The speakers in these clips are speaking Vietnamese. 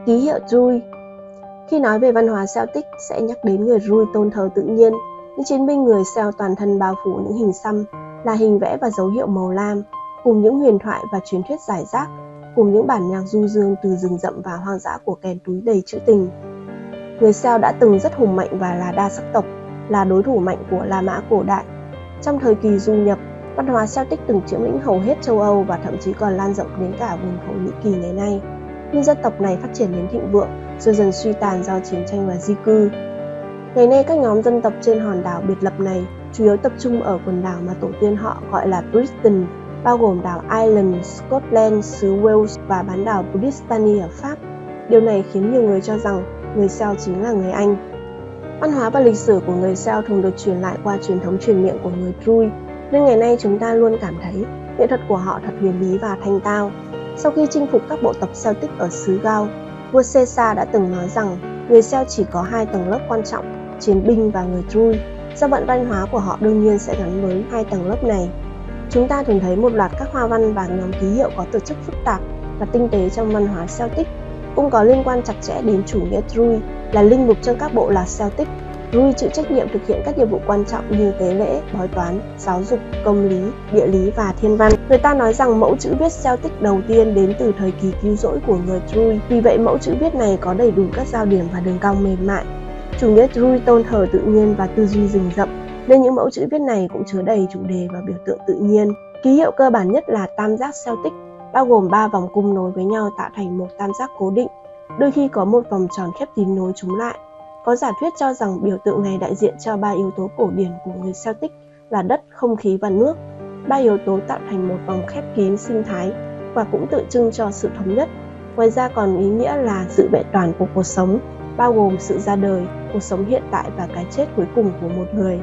Ký hiệu Druid. Khi nói về văn hóa Celtic sẽ nhắc đến người Druid tôn thờ tự nhiên. Những chiến binh người Celt toàn thân bao phủ những hình xăm là hình vẽ và dấu hiệu màu lam, cùng những huyền thoại và truyền thuyết rải rác, cùng những bản nhạc du dương từ rừng rậm và hoang dã của kèn túi đầy trữ tình. Người Celt đã từng rất hùng mạnh và là đa sắc tộc, là đối thủ mạnh của La Mã cổ đại. Trong thời kỳ du nhập, văn hóa Celtic từng chiếm lĩnh hầu hết châu Âu và thậm chí còn lan rộng đến cả vùng Thổ Nhĩ Kỳ ngày nay. Nhưng dân tộc này phát triển đến thịnh vượng, rồi dần suy tàn do chiến tranh và di cư. Ngày nay các nhóm dân tộc trên hòn đảo biệt lập này chủ yếu tập trung ở quần đảo mà tổ tiên họ gọi là Britain, bao gồm đảo Ireland, Scotland, xứ Wales và bán đảo Brittany ở Pháp. Điều này khiến nhiều người cho rằng người Celt chính là người Anh. Văn hóa và lịch sử của người Celt thường được truyền lại qua truyền thống truyền miệng của người Druid, nên ngày nay chúng ta luôn cảm thấy nghệ thuật của họ thật huyền bí và thanh tao. Sau khi chinh phục các bộ tộc Celtic ở xứ Gaul, vua Caesar đã từng nói rằng người Celt chỉ có hai tầng lớp quan trọng, chiến binh và người Druid. Do vậy văn hóa của họ đương nhiên sẽ gắn với hai tầng lớp này. Chúng ta thường thấy một loạt các hoa văn và nhóm ký hiệu có tổ chức phức tạp và tinh tế trong văn hóa Celtic, cũng có liên quan chặt chẽ đến chủ nghĩa Druid là linh mục trong các bộ lạc Celtic. Druid chịu trách nhiệm thực hiện các nhiệm vụ quan trọng như tế lễ, bói toán, giáo dục, công lý, địa lý và thiên văn. Người ta nói rằng mẫu chữ viết Celtic đầu tiên đến từ thời kỳ cứu rỗi của người Druid, vì vậy mẫu chữ viết này có đầy đủ các giao điểm và đường cong mềm mại. Chủ nghĩa Druid tôn thờ tự nhiên và tư duy rừng rậm, nên những mẫu chữ viết này cũng chứa đầy chủ đề và biểu tượng tự nhiên. Ký hiệu cơ bản nhất là tam giác Celtic, bao gồm 3 vòng cung nối với nhau tạo thành một tam giác cố định, đôi khi có một vòng tròn khép kín nối chúng lại. Có giả thuyết cho rằng biểu tượng này đại diện cho 3 yếu tố cổ điển của người Celtic là đất, không khí và nước. 3 yếu tố tạo thành một vòng khép kín sinh thái và cũng tượng trưng cho sự thống nhất. Ngoài ra còn ý nghĩa là sự vẹn toàn của cuộc sống, bao gồm sự ra đời, cuộc sống hiện tại và cái chết cuối cùng của một người.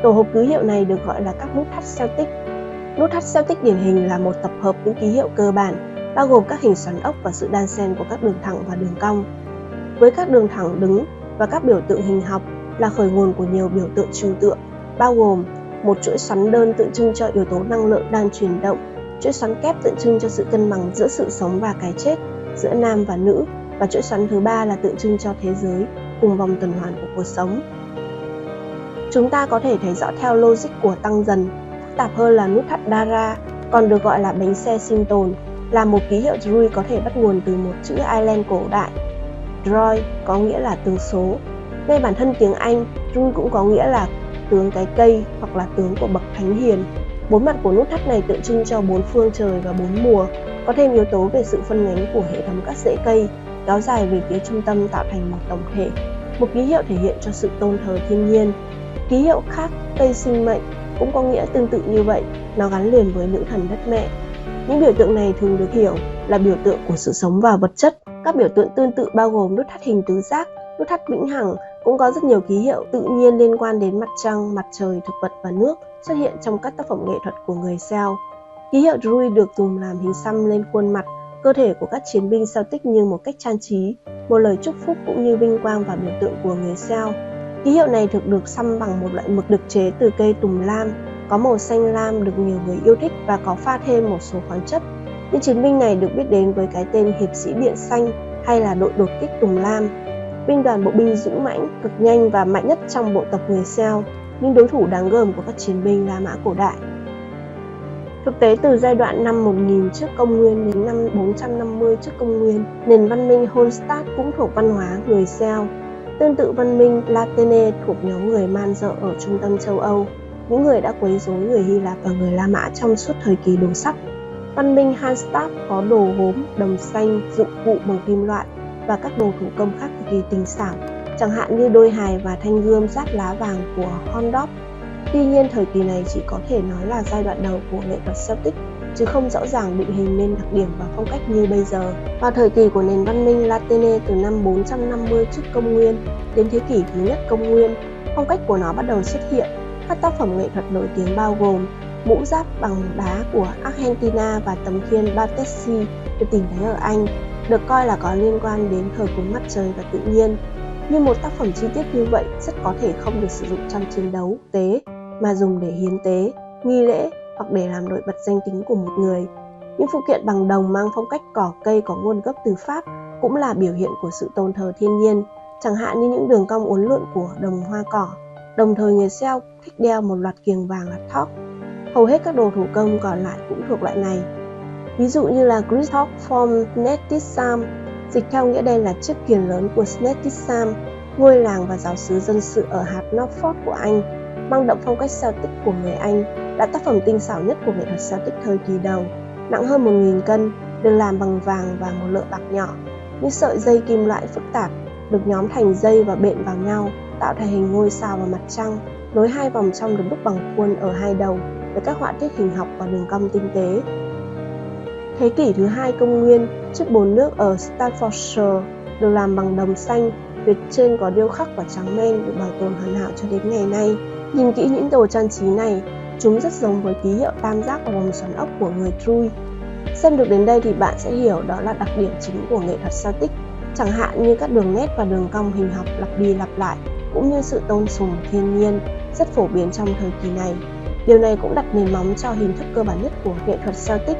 Tổ hợp ký hiệu này được gọi là các nút thắt Celtic. Nút thắt Celtic điển hình là một tập hợp những ký hiệu cơ bản, bao gồm các hình xoắn ốc và sự đan xen của các đường thẳng và đường cong. Với các đường thẳng đứng và các biểu tượng hình học là khởi nguồn của nhiều biểu tượng trừu tượng, bao gồm một chuỗi xoắn đơn tượng trưng cho yếu tố năng lượng đang chuyển động, chuỗi xoắn kép tượng trưng cho sự cân bằng giữa sự sống và cái chết, giữa nam và nữ, và chuỗi xoắn thứ ba là tượng trưng cho thế giới cùng vòng tuần hoàn của cuộc sống. Chúng ta có thể thấy rõ theo logic của tăng dần. Phức tạp hơn là nút thắt Dara, còn được gọi là bánh xe sinh tồn, là một ký hiệu Druid có thể bắt nguồn từ một chữ Ireland cổ đại. Droid có nghĩa là tướng số. Ngay bản thân tiếng Anh, Druid cũng có nghĩa là tướng cái cây hoặc là tướng của bậc thánh hiền. 4 mặt của nút thắt này tượng trưng cho 4 phương trời và 4 mùa, có thêm yếu tố về sự phân nhánh của hệ thống các rễ cây, kéo dài về phía trung tâm tạo thành một tổng thể. Một ký hiệu thể hiện cho sự tôn thờ thiên nhiên. Ký hiệu khác, cây sinh mệnh, cũng có nghĩa tương tự như vậy, nó gắn liền với nữ thần đất mẹ. Những biểu tượng này thường được hiểu là biểu tượng của sự sống và vật chất. Các biểu tượng tương tự bao gồm nút thắt hình tứ giác, nút thắt vĩnh hằng, cũng có rất nhiều ký hiệu tự nhiên liên quan đến mặt trăng, mặt trời, thực vật và nước xuất hiện trong các tác phẩm nghệ thuật của người Celt. Ký hiệu Druid được dùng làm hình xăm lên khuôn mặt, cơ thể của các chiến binh Celtic như một cách trang trí, một lời chúc phúc cũng như vinh quang và biểu tượng của người Celt. Ký hiệu này thường được xăm bằng một loại mực được chế từ cây tùng lam, có màu xanh lam được nhiều người yêu thích và có pha thêm một số khoáng chất. Những chiến binh này được biết đến với cái tên hiệp sĩ điện xanh hay là đội đột kích tùng lam. Binh đoàn bộ binh dũng mãnh, cực nhanh và mạnh nhất trong bộ tộc người Celt, những đối thủ đáng gờm của các chiến binh La Mã cổ đại. Thực tế từ giai đoạn năm 1000 trước công nguyên đến năm 450 trước công nguyên, nền văn minh Hallstatt cũng thuộc văn hóa người Celt. Tương tự văn minh Latene thuộc nhóm người Man Dợ ở trung tâm châu Âu, những người đã quấy rối người Hy Lạp và người La Mã trong suốt thời kỳ đồ sắt. Văn minh Hallstatt có đồ gốm, đồng xanh, dụng cụ bằng kim loại và các đồ thủ công khác cực kỳ tinh xảo, chẳng hạn như đôi hài và thanh gươm dát lá vàng của Horndorf. Tuy nhiên, thời kỳ này chỉ có thể nói là giai đoạn đầu của nghệ thuật Celtic, chứ không rõ ràng định hình nên đặc điểm và phong cách như bây giờ. Vào thời kỳ của nền văn minh Latene từ năm 450 trước công nguyên đến thế kỷ thứ nhất công nguyên, phong cách của nó bắt đầu xuất hiện. Các tác phẩm nghệ thuật nổi tiếng bao gồm mũ giáp bằng đá của Argentina và tấm khiên Battersea được tìm thấy ở Anh, được coi là có liên quan đến thờ cúng mặt trời và tự nhiên. Như một tác phẩm chi tiết như vậy rất có thể không được sử dụng trong chiến đấu tế, mà dùng để hiến tế, nghi lễ hoặc để làm nổi bật danh tính của một người. Những phụ kiện bằng đồng mang phong cách cỏ cây có nguồn gốc từ Pháp cũng là biểu hiện của sự tôn thờ thiên nhiên, chẳng hạn như những đường cong uốn lượn của đồng hoa cỏ. Đồng thời người Celt thích đeo một loạt kiềng vàng là thóc. Hầu hết các đồ thủ công còn lại cũng thuộc loại này. Ví dụ như là Grithawk from Nettisam, dịch theo nghĩa đen là chiếc kiềng lớn của Nettisam, ngôi làng và giáo xứ dân sự ở hạt Norfolk của Anh, mang đậm phong cách Celtic của người Anh, là tác phẩm tinh xảo nhất của nghệ thuật Celtic thời kỳ đầu, nặng hơn 1.000 cân, được làm bằng vàng và một lượng bạc nhỏ. Những sợi dây kim loại phức tạp được nhóm thành dây và bện vào nhau, tạo thành hình ngôi sao và mặt trăng, nối hai vòng trong được đúc bằng khuôn ở hai đầu với các họa tiết hình học và đường cong tinh tế. Thế kỷ thứ 2 công nguyên, chiếc bồn nước ở Staffordshire được làm bằng đồng xanh, phía trên có điêu khắc và trắng men, được bảo tồn hoàn hảo cho đến ngày nay. Nhìn kỹ những đồ trang trí này, chúng rất giống với ký hiệu tam giác và vòng xoắn ốc của người Druid. Xem được đến đây thì bạn sẽ hiểu đó là đặc điểm chính của nghệ thuật Celtic, chẳng hạn như các đường nét và đường cong hình học lặp đi lặp lại, cũng như sự tôn sùng thiên nhiên rất phổ biến trong thời kỳ này. Điều này cũng đặt nền móng cho hình thức cơ bản nhất của nghệ thuật Celtic.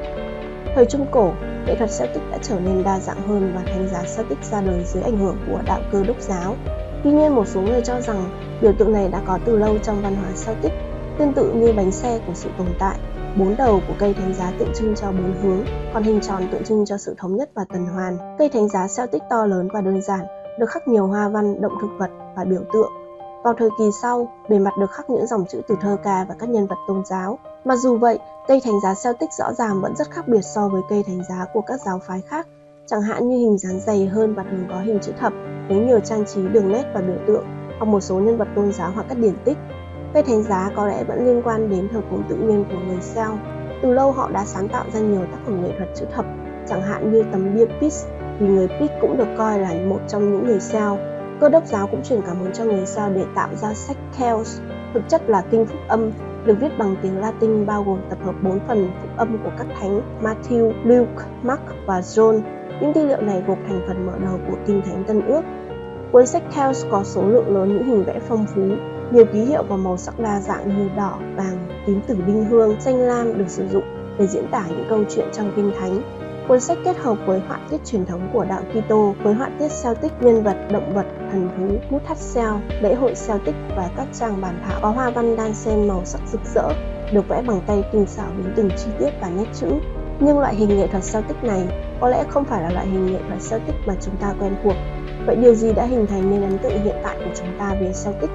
Thời Trung Cổ, nghệ thuật Celtic đã trở nên đa dạng hơn và thánh giá Celtic ra đời dưới ảnh hưởng của đạo Cơ đốc giáo. Tuy nhiên, một số người cho rằng biểu tượng này đã có từ lâu trong văn hóa Celtic, tương tự như bánh xe của sự tồn tại. 4 đầu của cây thánh giá tượng trưng cho 4 hướng, còn hình tròn tượng trưng cho sự thống nhất và tuần hoàn. Cây thánh giá Celtic to lớn và đơn giản, được khắc nhiều hoa văn, động thực vật và biểu tượng. Vào thời kỳ sau, bề mặt được khắc những dòng chữ từ thơ ca và các nhân vật tôn giáo. Mặc dù vậy, cây thánh giá Celtic rõ ràng vẫn rất khác biệt so với cây thánh giá của các giáo phái khác, chẳng hạn như hình dáng dày hơn và thường có hình chữ thập với nhiều trang trí đường nét và biểu tượng, hoặc một số nhân vật tôn giáo hoặc các điển tích. Cây thánh giá có lẽ vẫn liên quan đến thờ cúng tự nhiên của người Celt. Từ lâu họ đã sáng tạo ra nhiều tác phẩm nghệ thuật chữ thập, chẳng hạn như tấm bia Pis, vì người Pis cũng được coi là một trong những người Celt. Cơ đốc giáo cũng truyền cảm hứng cho người Celt để tạo ra sách Kells, thực chất là kinh phúc âm, được viết bằng tiếng Latin, bao gồm tập hợp 4 phần phúc âm của các thánh Matthew, Luke, Mark và John. Những tư liệu này gộp thành phần mở đầu của Kinh Thánh Tân Ước. Cuốn sách Kells có số lượng lớn những hình vẽ phong phú, nhiều ký hiệu và màu sắc đa dạng như đỏ, vàng, tím tử đinh hương, xanh lam được sử dụng để diễn tả những câu chuyện trong Kinh Thánh. Cuốn sách kết hợp với họa tiết truyền thống của đạo Kitô với họa tiết Celtic, nhân vật, động vật, thần thú, bút thắt Celt, lễ hội Celtic và các trang bản thảo có hoa văn đan xen màu sắc rực rỡ, được vẽ bằng tay tinh xảo đến từng chi tiết và nét chữ. Nhưng loại hình nghệ thuật Celtic này có lẽ không phải là loại hình nghệ thuật Celtic mà chúng ta quen thuộc. Vậy điều gì đã hình thành nên ấn tượng hiện tại của chúng ta về Celtic?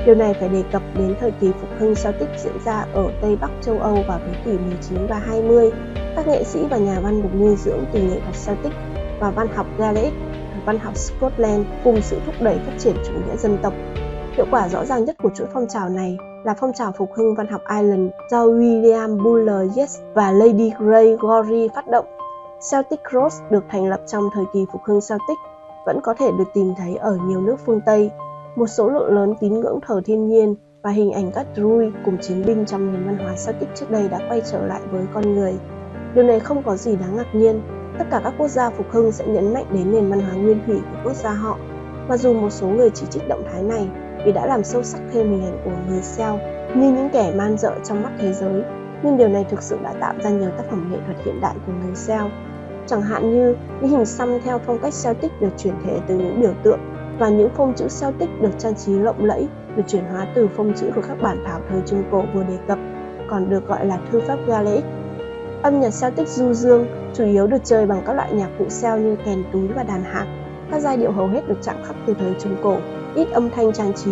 Điều này phải đề cập đến thời kỳ phục hưng Celtic diễn ra ở Tây Bắc châu Âu vào thế kỷ 19 và 20. Các nghệ sĩ và nhà văn được nuôi dưỡng từ nghệ thuật Celtic và văn học Gaelic, văn học Scotland cùng sự thúc đẩy phát triển chủ nghĩa dân tộc. Hiệu quả rõ ràng nhất của chuỗi phong trào này là phong trào phục hưng văn học Ireland do William Butler Yeats và Lady Grey Gorey phát động. Celtic Cross được thành lập trong thời kỳ phục hưng Celtic, vẫn có thể được tìm thấy ở nhiều nước phương Tây. Một số lượng lớn tín ngưỡng thờ thiên nhiên và hình ảnh các Druid cùng chiến binh trong nền văn hóa Celtic trước đây đã quay trở lại với con người. Điều này không có gì đáng ngạc nhiên, tất cả các quốc gia phục hưng sẽ nhấn mạnh đến nền văn hóa nguyên thủy của quốc gia họ. Mặc dù một số người chỉ trích động thái này vì đã làm sâu sắc thêm hình ảnh của người Celt như những kẻ man dợ trong mắt thế giới, nhưng điều này thực sự đã tạo ra nhiều tác phẩm nghệ thuật hiện đại của người Celt. Chẳng hạn như những hình xăm theo phong cách Celtic được chuyển thể từ những biểu tượng, và những phông chữ Celtic được trang trí lộng lẫy, được chuyển hóa từ phông chữ của các bản thảo thời Trung Cổ vừa đề cập, còn được gọi là thư pháp Gaelic. Âm nhạc Celtic du dương chủ yếu được chơi bằng các loại nhạc cụ Celt như kèn túi và đàn hạt. Các giai điệu hầu hết được chạm khắc từ thời Trung Cổ, ít âm thanh trang trí,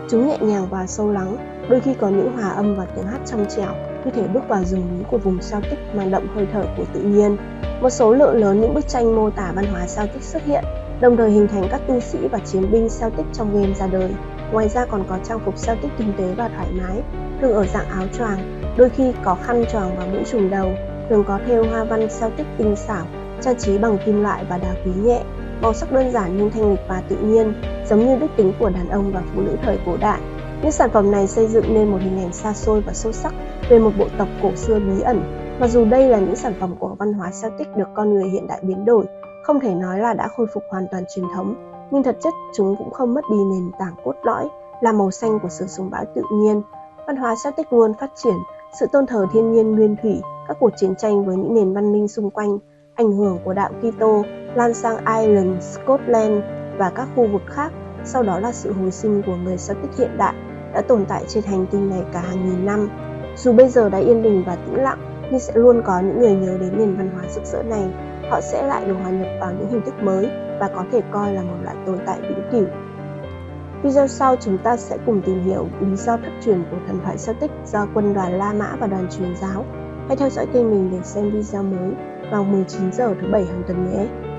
chúng nhẹ nhàng và sâu lắng, đôi khi có những hòa âm và tiếng hát trong trẻo, như thể bước vào rừng núi của vùng Celtic mang đậm hơi thở của tự nhiên. Một số lượng lớn những bức tranh mô tả văn hóa Celtic xuất hiện, đồng thời hình thành các tu sĩ và chiến binh Celtic trong game ra đời. Ngoài ra còn có trang phục Celtic tinh tế và thoải mái, thường ở dạng áo choàng, đôi khi có khăn choàng và mũ trùm đầu, thường có thêu hoa văn Celtic tinh xảo, trang trí bằng kim loại và đá quý nhẹ, màu sắc đơn giản nhưng thanh lịch và tự nhiên, giống như đức tính của đàn ông và phụ nữ thời cổ đại. Những sản phẩm này xây dựng nên một hình ảnh xa xôi và sâu sắc về một bộ tộc cổ xưa bí ẩn. Mặc dù đây là những sản phẩm của văn hóa Celtic được con người hiện đại biến đổi, không thể nói là đã khôi phục hoàn toàn truyền thống, nhưng thật chất chúng cũng không mất đi nền tảng cốt lõi là màu xanh của sự sùng bái tự nhiên. Văn hóa Celtic luôn phát triển, sự tôn thờ thiên nhiên nguyên thủy, các cuộc chiến tranh với những nền văn minh xung quanh, ảnh hưởng của đạo Kitô lan sang Ireland, Scotland và các khu vực khác. Sau đó là sự hồi sinh của người Celtic hiện đại đã tồn tại trên hành tinh này cả hàng nghìn năm. Dù bây giờ đã yên bình và tĩnh lặng, nhưng sẽ luôn có những người nhớ đến nền văn hóa rực rỡ này. Họ sẽ lại được hòa nhập vào những hình thức mới và có thể coi là một loại tồn tại vĩnh cửu. Video sau chúng ta sẽ cùng tìm hiểu lý do thất truyền của thần thoại Celtic do quân đoàn La Mã và đoàn truyền giáo. Hãy theo dõi kênh mình để xem video mới vào 19 giờ thứ Bảy hàng tuần nhé.